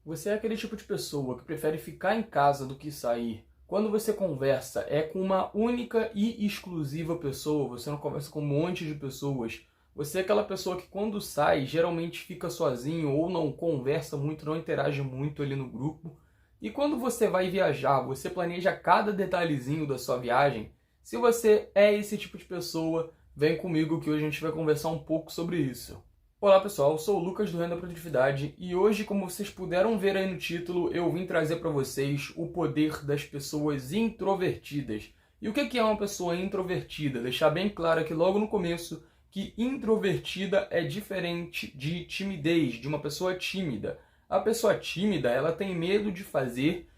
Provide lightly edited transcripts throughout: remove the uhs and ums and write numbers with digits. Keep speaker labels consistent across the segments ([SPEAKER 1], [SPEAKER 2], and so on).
[SPEAKER 1] Você é aquele tipo de pessoa que prefere ficar em casa do que sair. Quando você conversa, é com uma única e exclusiva pessoa, você não conversa com um monte de pessoas. Você é aquela pessoa que quando sai, geralmente fica sozinho ou não conversa muito, não interage muito ali no grupo. E quando você vai viajar, você planeja cada detalhezinho da sua viagem. Se você é esse tipo de pessoa, vem comigo que hoje a gente vai conversar um pouco sobre isso. Olá pessoal, eu sou o Lucas do Renda Produtividade e hoje, como vocês puderam ver aí no título, eu vim trazer para vocês o poder das pessoas introvertidas. E o que é uma pessoa introvertida? Deixar bem claro aqui logo no começo que introvertida é diferente de timidez, de uma pessoa tímida. A pessoa tímida, ela tem medo de fazer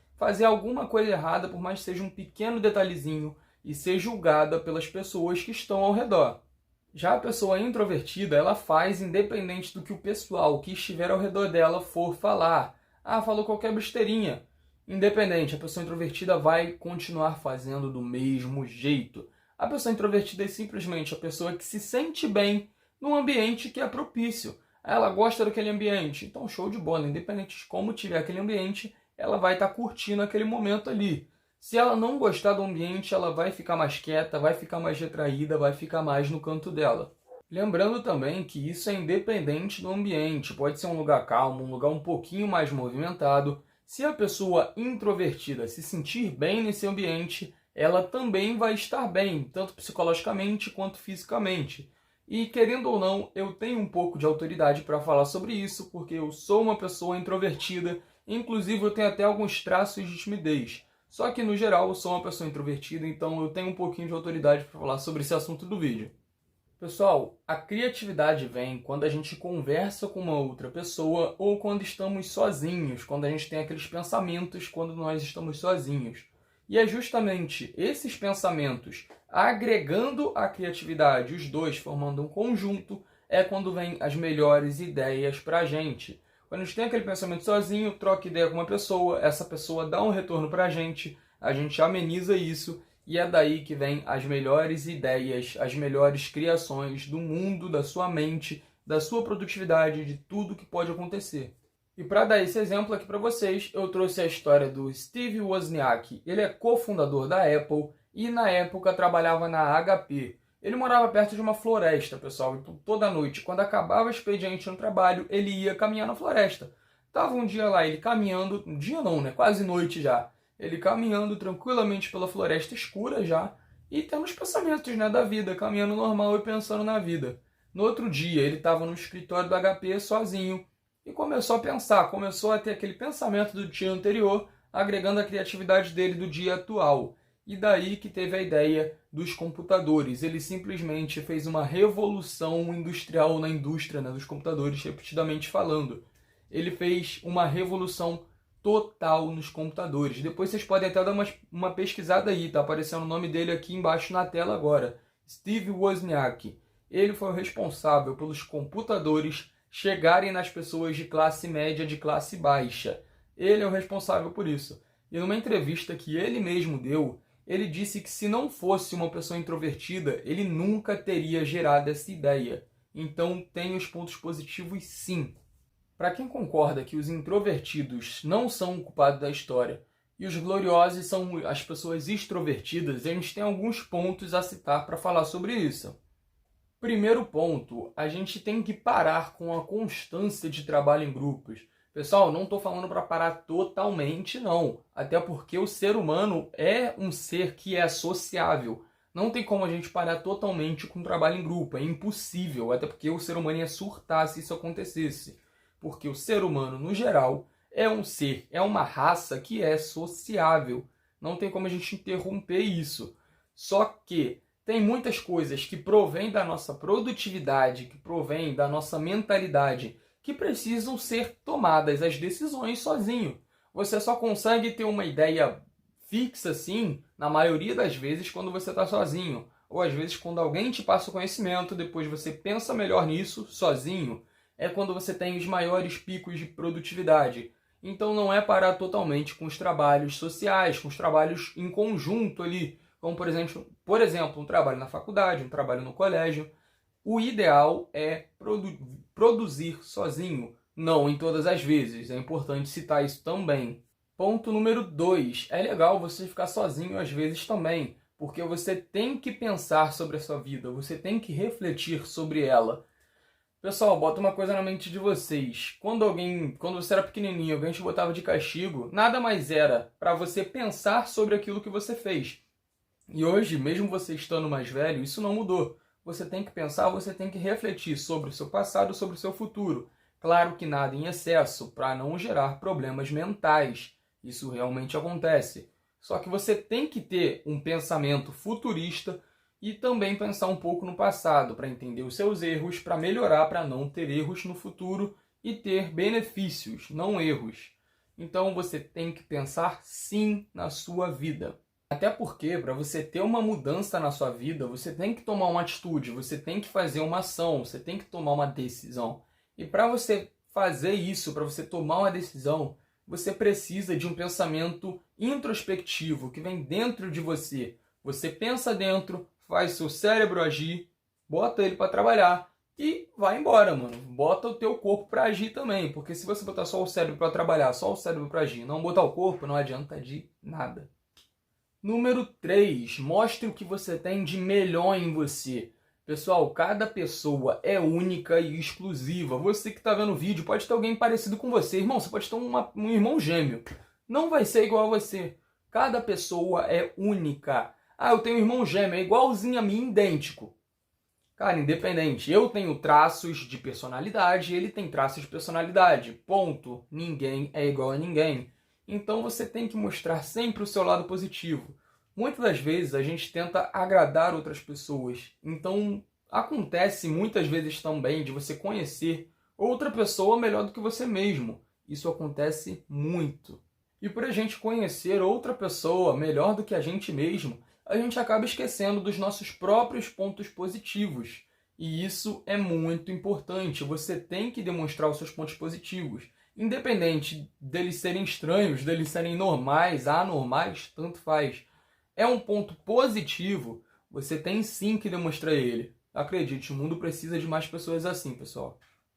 [SPEAKER 1] alguma coisa errada, por mais que seja um pequeno detalhezinho, e ser julgada pelas pessoas que estão ao redor. Já a pessoa introvertida, ela faz independente do que o pessoal que estiver ao redor dela for falar. Ah, falou qualquer besteirinha. Independente, a pessoa introvertida vai continuar fazendo do mesmo jeito. A pessoa introvertida é simplesmente a pessoa que se sente bem num ambiente que é propício. Ela gosta daquele ambiente, então show de bola. Independente de como tiver aquele ambiente, ela vai estar curtindo aquele momento ali. Se ela não gostar do ambiente, ela vai ficar mais quieta, vai ficar mais retraída, vai ficar mais no canto dela. Lembrando também que isso é independente do ambiente. Pode ser um lugar calmo, um lugar um pouquinho mais movimentado. Se a pessoa introvertida se sentir bem nesse ambiente, ela também vai estar bem, tanto psicologicamente quanto fisicamente. E querendo ou não, eu tenho um pouco de autoridade para falar sobre isso, porque eu sou uma pessoa introvertida, inclusive eu tenho até alguns traços de timidez. Só que, no geral, eu sou uma pessoa introvertida, então eu tenho um pouquinho de autoridade para falar sobre esse assunto do vídeo. Pessoal, a criatividade vem quando a gente conversa com uma outra pessoa ou quando estamos sozinhos, quando a gente tem aqueles pensamentos quando nós estamos sozinhos. E é justamente esses pensamentos agregando a criatividade, os dois formando um conjunto, é quando vem as melhores ideias para a gente. Quando a gente tem aquele pensamento sozinho, troca ideia com uma pessoa, essa pessoa dá um retorno para a gente ameniza isso e é daí que vem as melhores ideias, as melhores criações do mundo, da sua mente, da sua produtividade, de tudo que pode acontecer. E para dar esse exemplo aqui para vocês, eu trouxe a história do Steve Wozniak. Ele é cofundador da Apple e na época trabalhava na HP. Ele morava perto de uma floresta, pessoal, então toda noite, quando acabava o expediente no trabalho, ele ia caminhar na floresta. Tava um dia lá, ele caminhando, um dia não, né? Quase noite já. Ele caminhando tranquilamente pela floresta escura já e tendo os pensamentos, né, da vida, caminhando normal e pensando na vida. No outro dia, ele estava no escritório do HP sozinho e começou a pensar, começou a ter aquele pensamento do dia anterior, agregando a criatividade dele do dia atual. E daí que teve a ideia dos computadores. Ele simplesmente fez uma revolução industrial na indústria, né, dos computadores, repetidamente falando. Ele fez uma revolução total nos computadores. Depois vocês podem até dar uma pesquisada aí, tá aparecendo o nome dele aqui embaixo na tela agora. Steve Wozniak. Ele foi o responsável pelos computadores chegarem nas pessoas de classe média, de classe baixa. Ele é o responsável por isso. E numa entrevista que ele mesmo deu, ele disse que se não fosse uma pessoa introvertida, ele nunca teria gerado essa ideia. Então tem os pontos positivos sim. Para quem concorda que os introvertidos não são o culpado da história e os gloriosos são as pessoas extrovertidas, a gente tem alguns pontos a citar para falar sobre isso. Primeiro ponto, a gente tem que parar com a constância de trabalho em grupos. Pessoal, não estou falando para parar totalmente, não. Até porque o ser humano é um ser que é sociável. Não tem como a gente parar totalmente com o trabalho em grupo. É impossível, até porque o ser humano ia surtar se isso acontecesse. Porque o ser humano, no geral, é um ser, é uma raça que é sociável. Não tem como a gente interromper isso. Só que tem muitas coisas que provêm da nossa produtividade, que provêm da nossa mentalidade, que precisam ser tomadas as decisões sozinho. Você só consegue ter uma ideia fixa assim, na maioria das vezes, quando você está sozinho. Ou às vezes quando alguém te passa o conhecimento, depois você pensa melhor nisso sozinho. É quando você tem os maiores picos de produtividade. Então não é parar totalmente com os trabalhos sociais, com os trabalhos em conjunto ali, como por exemplo, um trabalho na faculdade, um trabalho no colégio. O ideal é produzir sozinho, Não em todas as vezes, é importante citar isso também. Ponto número 2, é legal você ficar sozinho às vezes também, porque você tem que pensar sobre a sua vida, você tem que refletir sobre ela. Pessoal, bota uma coisa na mente de vocês. Quando você era pequenininho, alguém te botava de castigo, nada mais era para você pensar sobre aquilo que você fez. E hoje, mesmo você estando mais velho, isso não mudou. Você tem que pensar, você tem que refletir sobre o seu passado, sobre o seu futuro. Claro que nada em excesso, para não gerar problemas mentais. Isso realmente acontece. Só que você tem que ter um pensamento futurista e também pensar um pouco no passado, para entender os seus erros, para melhorar, para não ter erros no futuro e ter benefícios, não erros. Então você tem que pensar sim na sua vida. Até porque, para você ter uma mudança na sua vida, você tem que tomar uma atitude, você tem que fazer uma ação, você tem que tomar uma decisão. E para você fazer isso, para você tomar uma decisão, você precisa de um pensamento introspectivo que vem dentro de você. Você pensa dentro, faz seu cérebro agir, bota ele para trabalhar e vai embora, mano. Bota o teu corpo para agir também, porque se você botar só o cérebro para trabalhar, só o cérebro para agir, não botar o corpo, não adianta de nada. Número 3, mostre o que você tem de melhor em você. Pessoal, cada pessoa é única e exclusiva. Você que está vendo o vídeo, pode ter alguém parecido com você. Irmão, você pode ter um irmão gêmeo. Não vai ser igual a você. Cada pessoa é única. Ah, eu tenho um irmão gêmeo, é igualzinho a mim, idêntico. Cara, independente. Eu tenho traços de personalidade, ele tem traços de personalidade. Ponto. Ninguém é igual a ninguém. Então você tem que mostrar sempre o seu lado positivo. Muitas das vezes a gente tenta agradar outras pessoas. Então acontece muitas vezes também de você conhecer outra pessoa melhor do que você mesmo. Isso acontece muito. E por a gente conhecer outra pessoa melhor do que a gente mesmo, a gente acaba esquecendo dos nossos próprios pontos positivos. E isso é muito importante. Você tem que demonstrar os seus pontos positivos. Independente deles serem estranhos, deles serem normais, anormais, tanto faz. É um ponto positivo, você tem sim que demonstrar ele. Acredite, o mundo precisa de mais pessoas assim, pessoal.